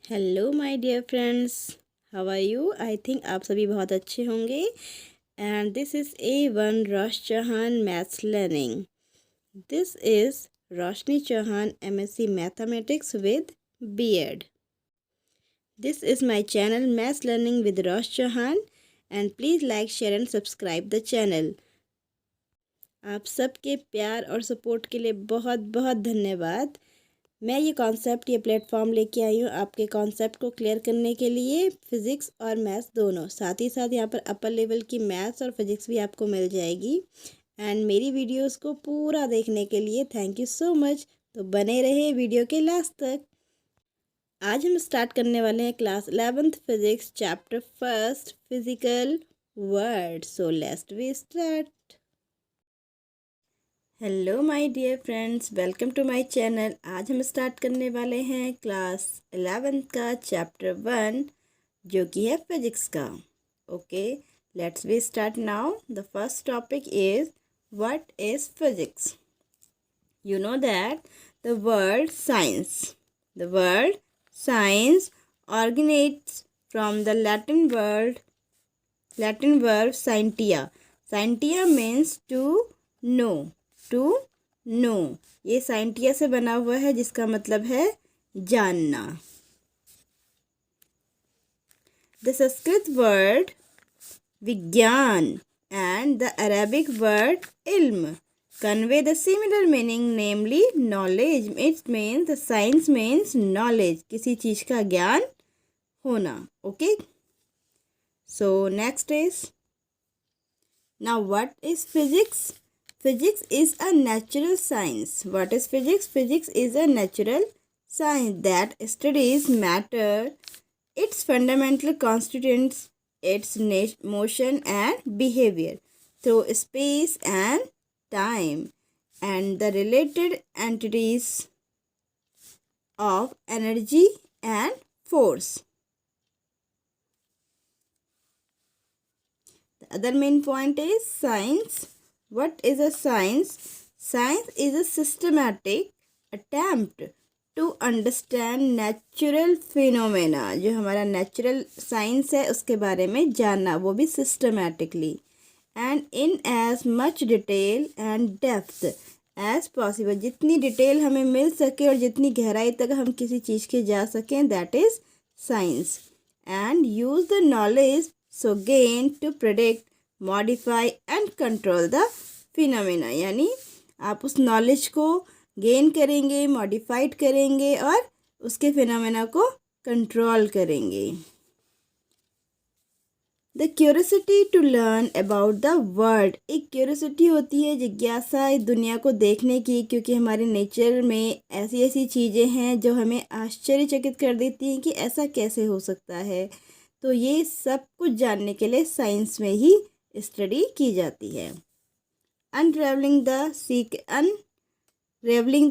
Hello my dear friends, how are you? I think आप सभी बहुत अच्छे होंगे। And this is A1 Rosh Chauhan maths learning. This is Roshni Chauhan MSc mathematics with B.Ed. This is my channel maths learning with Rosh Chauhan and please like share and subscribe the channel. आप सबके प्यार और support के लिए बहुत बहुत धन्यवाद। मैं ये कॉन्सेप्ट ये प्लेटफॉर्म लेके आई हूँ आपके कॉन्सेप्ट को क्लियर करने के लिए, फिज़िक्स और मैथ्स दोनों। साथ ही साथ यहाँ पर अपर लेवल की मैथ्स और फिज़िक्स भी आपको मिल जाएगी। एंड मेरी वीडियोस को पूरा देखने के लिए थैंक यू सो मच। तो बने रहे वीडियो के लास्ट तक। आज हम स्टार्ट करने वाले हैं class 11th physics chapter first physical word. So let's we start. Hello my dear friends, welcome to my channel. आज हम स्टार्ट करने वाले हैं क्लास 11th का चैप्टर 1 जो कि है फिजिक्स का। Okay, let's we start now. The first topic is what is physics. You know that the word science originates from the Latin verb scientia. Scientia means to know. To know, ये scientia से बना हुआ है जिसका मतलब है जानना। The Sanskrit word vigyan and the Arabic word ilm convey the similar meaning, namely knowledge. It means the science means knowledge, किसी चीज का ज्ञान होना। Okay, so next is, now what is physics? Physics is a natural science. What is physics? Physics is a natural science that studies matter, its fundamental constituents, its motion and behavior through space and time, and the related entities of energy and force. The other main point is science. What is a science? Science is a systematic attempt to understand natural phenomena. जो हमारा natural science है उसके बारे में जानना, वो भी systematically and in as much detail and depth as possible. जितनी डिटेल हमें मिल सके और जितनी गहराई तक हम किसी चीज़ के जा सकें, that is science. And use the knowledge so gain to predict, modify and control the phenomena. यानी आप उस नॉलेज को गेन करेंगे, मॉडिफाइड करेंगे और उसके फिनोमेना को कंट्रोल करेंगे। The curiosity to learn about the world. एक क्यूरियोसिटी होती है, जिज्ञासा दुनिया को देखने की, क्योंकि हमारे नेचर में ऐसी ऐसी चीज़ें हैं जो हमें आश्चर्यचकित कर देती हैं कि ऐसा कैसे हो सकता है। तो ये सब कुछ जानने के लिए साइंस में ही स्टडी की जाती है। Unravelling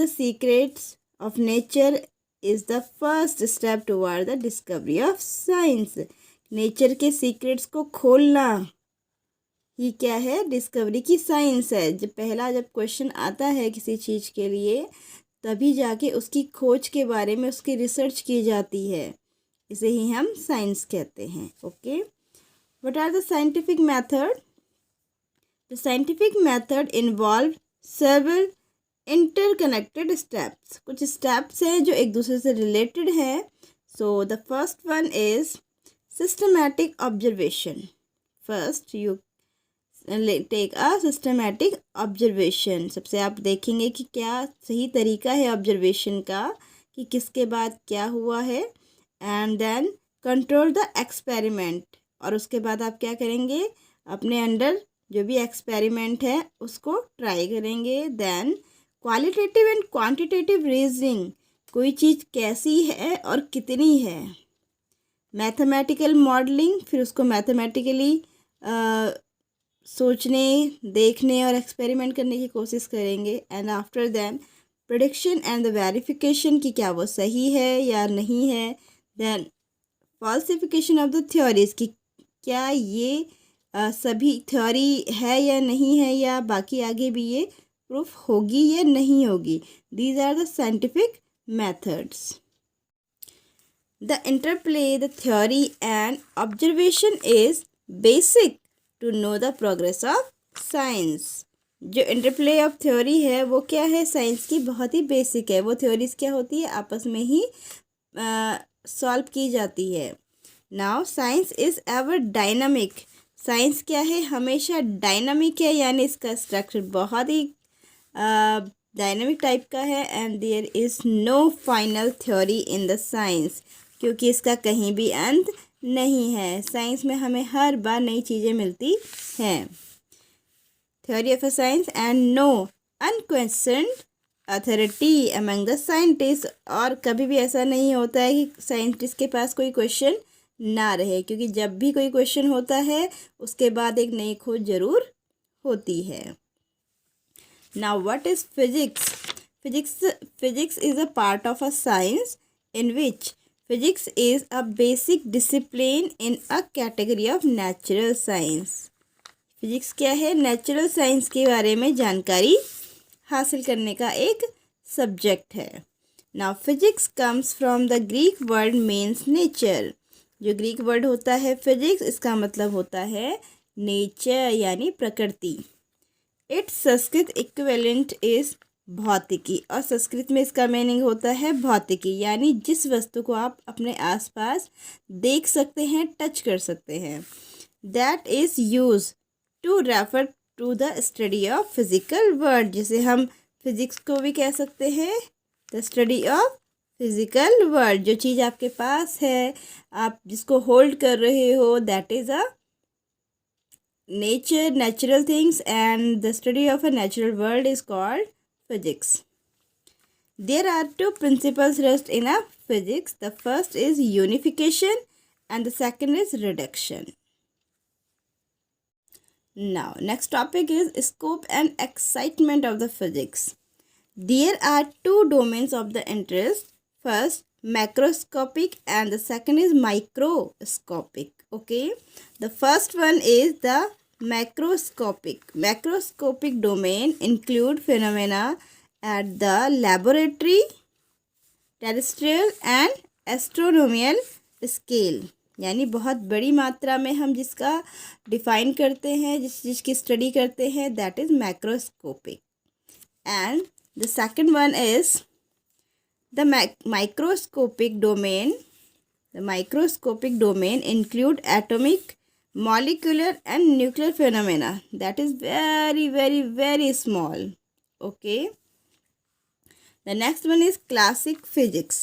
the secrets of nature is the first step toward the discovery of science. Nature के सीक्रेट्स को खोलना ही क्या है? डिस्कवरी की साइंस है। जब क्वेश्चन आता है किसी चीज़ के लिए, तभी जाके उसकी खोज के बारे में उसकी रिसर्च की जाती है। इसे ही हम साइंस कहते हैं। Okay, what are the scientific method? The scientific method involve several interconnected steps. कुछ steps हैं जो एक दूसरे से related हैं। So the first one is systematic observation. First you take a systematic observation. सबसे आप देखेंगे कि क्या सही तरीका है observation का, कि किसके बाद क्या हुआ है। And then control the experiment. और उसके बाद आप क्या करेंगे? अपने अंडर जो भी एक्सपेरिमेंट है उसको ट्राई करेंगे। Then qualitative and quantitative reasoning, कोई चीज़ कैसी है और कितनी है। मैथमेटिकल मॉडलिंग, फिर उसको मैथमेटिकली सोचने, देखने और एक्सपेरिमेंट करने की कोशिश करेंगे। And after than prediction and the verification, कि क्या वो सही है या नहीं है। Then falsification of the theories, कि क्या ये सभी थ्योरी है या नहीं है, या बाकी आगे भी ये प्रूफ होगी या नहीं होगी। These are the scientific methods. The interplay, the theory and observation is basic to know the progress of science. जो इंटरप्ले ऑफ थ्योरी है वो क्या है, साइंस की बहुत ही बेसिक है. वो थ्योरीज क्या होती है, आपस में ही सॉल्व की जाती है. Now science is ever dynamic. Science क्या है, हमेशा डायनामिक है, यानी इसका स्ट्रक्चर बहुत ही डायनामिक टाइप का है. And there is no final theory in the science, क्योंकि इसका कहीं भी अंत नहीं है. साइंस में हमें हर बार नई चीज़ें मिलती हैं. Theory of a science and no unquestioned authority among the scientist. और कभी भी ऐसा नहीं होता है कि साइंटिस्ट के पास कोई क्वेश्चन ना रहे, क्योंकि जब भी कोई क्वेश्चन होता है उसके बाद एक नई खोज ज़रूर होती है. Now what is physics? Physics is a part of a science in which physics is a basic discipline in a category of natural science. Physics क्या है, नेचुरल साइंस के बारे में जानकारी हासिल करने का एक सब्जेक्ट है. Now physics comes from the Greek word means nature. जो ग्रीक वर्ड होता है फिजिक्स, इसका मतलब होता है नेचर यानी प्रकृति. इट्स संस्कृत इक्विवेलेंट इज भौतिकी. और संस्कृत में इसका मीनिंग होता है भौतिकी, यानी जिस वस्तु को आप अपने आसपास देख सकते हैं, टच कर सकते हैं. That is use to refer to the study of physical world. जिसे हम फिजिक्स को भी कह सकते हैं the study of physical world. जो चीज़ आपके पास है, आप जिसको होल्ड कर रहे हो, that is a nature, natural things, and the study of a natural world is called physics. There are two principles rest in a physics. The first is unification and the second is reduction. Now next topic is scope and excitement of the physics. There are two domains of the interest. First macroscopic and the second is microscopic. Okay, the first one is the macroscopic. Macroscopic domain include phenomena at the laboratory, terrestrial and astronomical scale. यानी बहुत बड़ी मात्रा में हम जिसका define करते हैं, जिसकी स्टडी करते हैं, that is macroscopic. And the second one is the microscopic domain. The microscopic domain include atomic, molecular and nuclear phenomena that is very very very small. Okay. The next one is classic physics.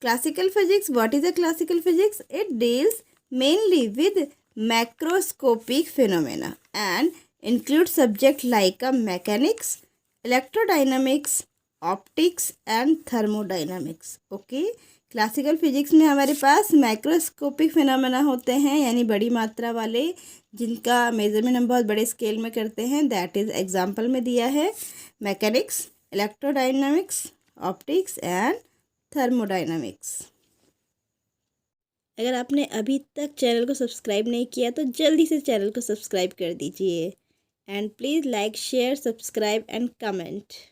Classical physics. What is a classical physics? It deals mainly with macroscopic phenomena and includes subjects like mechanics, electrodynamics, optics and thermodynamics. Okay. Classical physics में हमारे पास microscopic phenomena होते हैं, यानी बड़ी मात्रा वाले, जिनका measurement हम बहुत बड़े स्केल में करते हैं. दैट इज़ एग्जांपल में दिया है mechanics, electrodynamics, optics and thermodynamics. अगर आपने अभी तक चैनल को सब्सक्राइब नहीं किया तो जल्दी से चैनल को सब्सक्राइब कर दीजिए. And please like, share, subscribe and comment.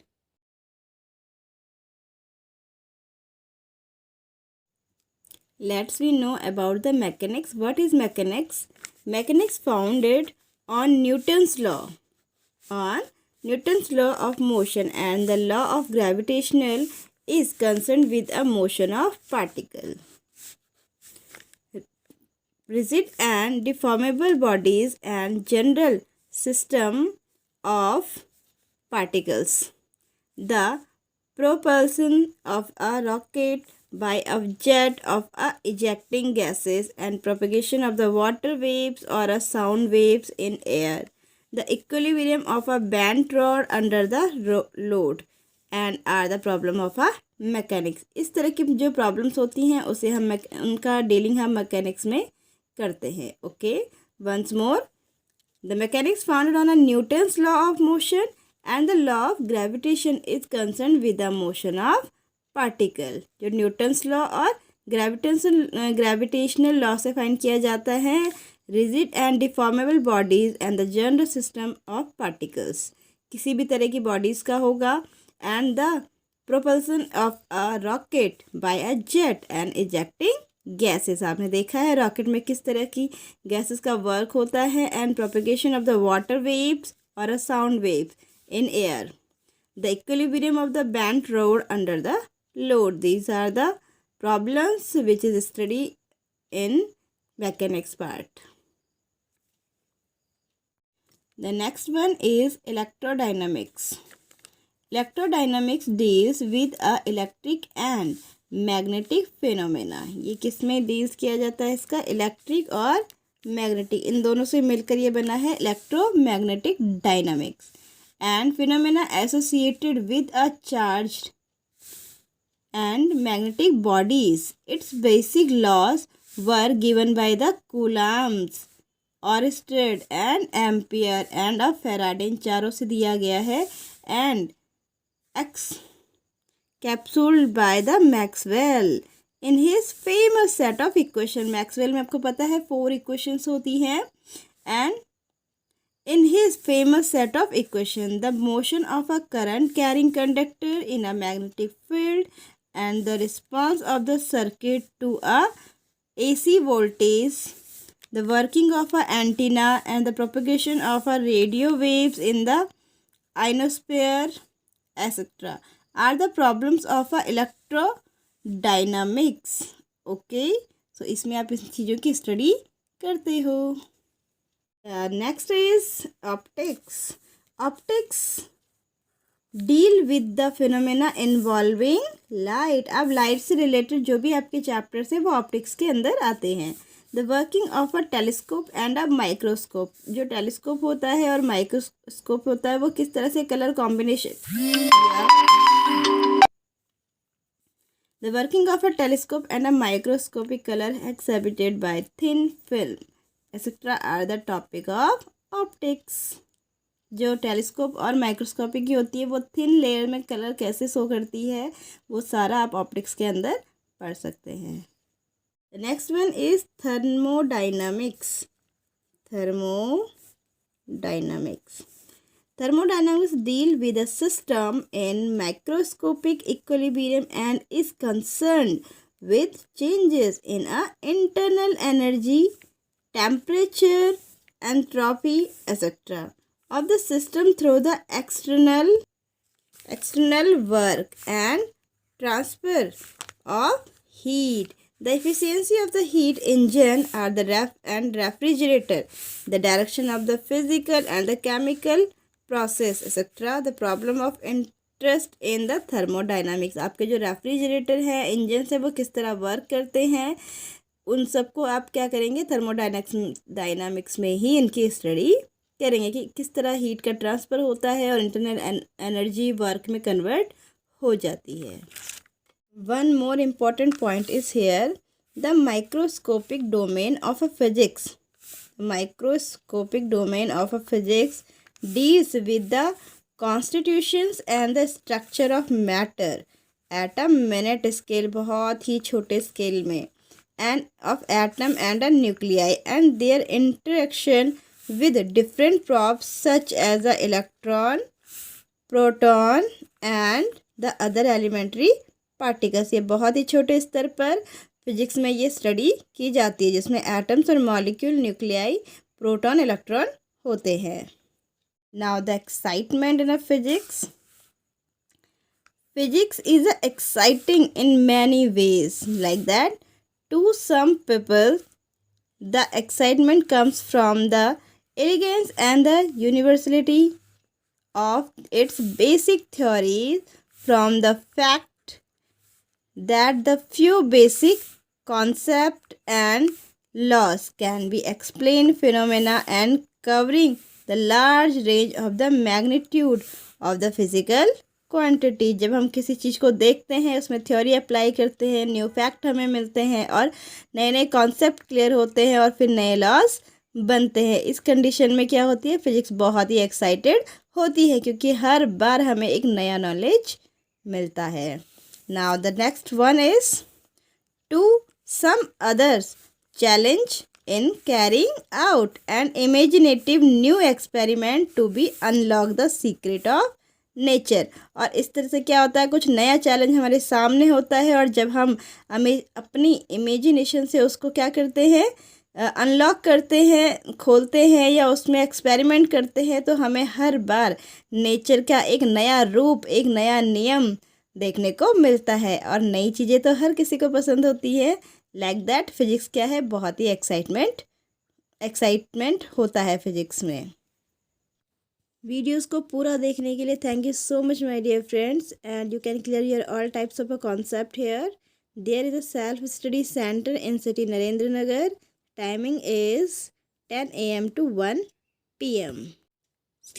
Let's we know about the mechanics. What is mechanics? Mechanics founded on Newton's law. On Newton's law of motion, and the law of gravitational is concerned with a motion of particle. Rigid and deformable bodies and general system of particles. The propulsion of a rocket by a jet of ejecting gases and propagation of the water waves or a sound waves in air. The equilibrium of a bent rod under the load and are the problem of a mechanics. इस तरह की जो problems होती हैं उसे हम उनका dealing हम मैकेनिक्स में करते हैं. Okay, once more, the mechanics founded on a Newton's law of motion and the law of gravitation is concerned with the motion of particle. जो न्यूटन्स लॉ और ग्रेविटेशनल लॉ से फाइंड किया जाता है rigid and deformable bodies and the general system of particles. किसी भी तरह की बॉडीज़ का होगा. And the propulsion of a rocket by a jet and ejecting gases. आपने देखा है रॉकेट में किस तरह की गैसेस का वर्क होता है। And propagation of the water waves और a sound wave in air, the equilibrium of the bent rod under the load, these are the problems which is study in mechanics part. The next one is electrodynamics. Electrodynamics deals with a electric and magnetic phenomena. ये किस में deals किया जाता है? इसका electric और magnetic, इन दोनों से मिलकर ये बना है electromagnetic dynamics. And phenomena associated with a charged and magnetic bodies. Its basic laws were given by the Coulomb's, Oersted and Ampere and of Faraday, इन चारों से दिया गया है। and capsuled by the Maxwell in his famous set of equation. Maxwell में आपको पता है 4 equations होती हैं। and in his famous set of equation, the motion of a current carrying conductor in a magnetic field and the response of the circuit to a AC voltage, the working of a antenna and the propagation of a radio waves in the ionosphere, etc. are the problems of a electrodynamics. Okay, so इसमें आप इन चीज़ों की study करते हो। Next is optics. Optics deal with the phenomena involving light. अब light से related जो भी आपके चैप्टर्स हैं वो ऑप्टिक्स के अंदर आते हैं। The working of a telescope and a microscope. जो टेलीस्कोप होता है और माइक्रोस्कोप होता है वो किस तरह से colour combination. The working of a telescope and a microscopic colour exhibited by thin film etcetera are the topic of optics. जो टेलीस्कोप और माइक्रोस्कोपिक की होती है वो थिन लेयर में कलर कैसे शो करती है वो सारा आप ऑप्टिक्स के अंदर पढ़ सकते हैं। The next one is thermodynamics. Thermodynamics deal with a system in microscopic equilibrium and is concerned with changes in a internal energy, temperature, entropy, etc. of the system through the external work and transfer of heat. The efficiency of the heat engine are the refrigerator, the direction of the physical and the chemical process, etc. The problem of interest in the thermodynamics. आपके जो refrigerator है, engine से वो किस तरह work करते हैं, उन सबको आप क्या करेंगे थर्मोडायनामिक्स में ही इनकी स्टडी करेंगे कि किस तरह हीट का ट्रांसफ़र होता है और इंटरनल एनर्जी वर्क में कन्वर्ट हो जाती है। One more important point is here the microscopic domain of a physics. Microscopic domain of a physics deals with the constitutions and the structure of matter at a minute scale, बहुत ही छोटे scale में, end of atom and a nuclei and there interaction with different props such as the electron, proton and the other elementary particles। ये बहुत ही छोटे स्तर पर physics में ये स्टडी की जाती है जिसमें एटम्स और मॉलिक्यूल, न्यूक्लियाई, प्रोटॉन, इलेक्ट्रॉन होते हैं। Now the excitement in a physics. Physics is exciting in many ways like that to some people the excitement comes from the elegance and the universality of its basic theories, from the fact that the few basic concepts and laws can be explained phenomena and covering the large range of the magnitude of the physical quantity। जब हम किसी चीज़ को देखते हैं, उसमें theory apply करते हैं, new fact हमें मिलते हैं और नए नए कॉन्सेप्ट क्लियर होते हैं और फिर नए लॉज बनते हैं। इस कंडीशन में क्या होती है, फिजिक्स बहुत ही एक्साइटेड होती है क्योंकि हर बार हमें एक नया नॉलेज मिलता है। Now the next one is to some others challenge in carrying out an imaginative new experiment to be unlock the secret of nature. और इस तरह से क्या होता है, कुछ नया चैलेंज हमारे सामने होता है और जब हम अपनी इमेजिनेशन से उसको क्या करते हैं, अनलॉक करते हैं, खोलते हैं या उसमें एक्सपेरिमेंट करते हैं, तो हमें हर बार नेचर का एक नया रूप, एक नया नियम देखने को मिलता है। और नई चीज़ें तो हर किसी को पसंद होती है। लाइक दैट फिजिक्स क्या है, बहुत ही एक्साइटमेंट होता है फिजिक्स में। वीडियोस को पूरा देखने के लिए thank you so much my dear friends, and you can clear your all types of a concept here. There is a self study centre in city Narendra Nagar. Timing is 10 AM to 1 PM।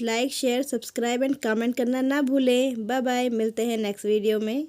Like share subscribe and comment करना ना भूलें। Bye bye, मिलते हैं next video में।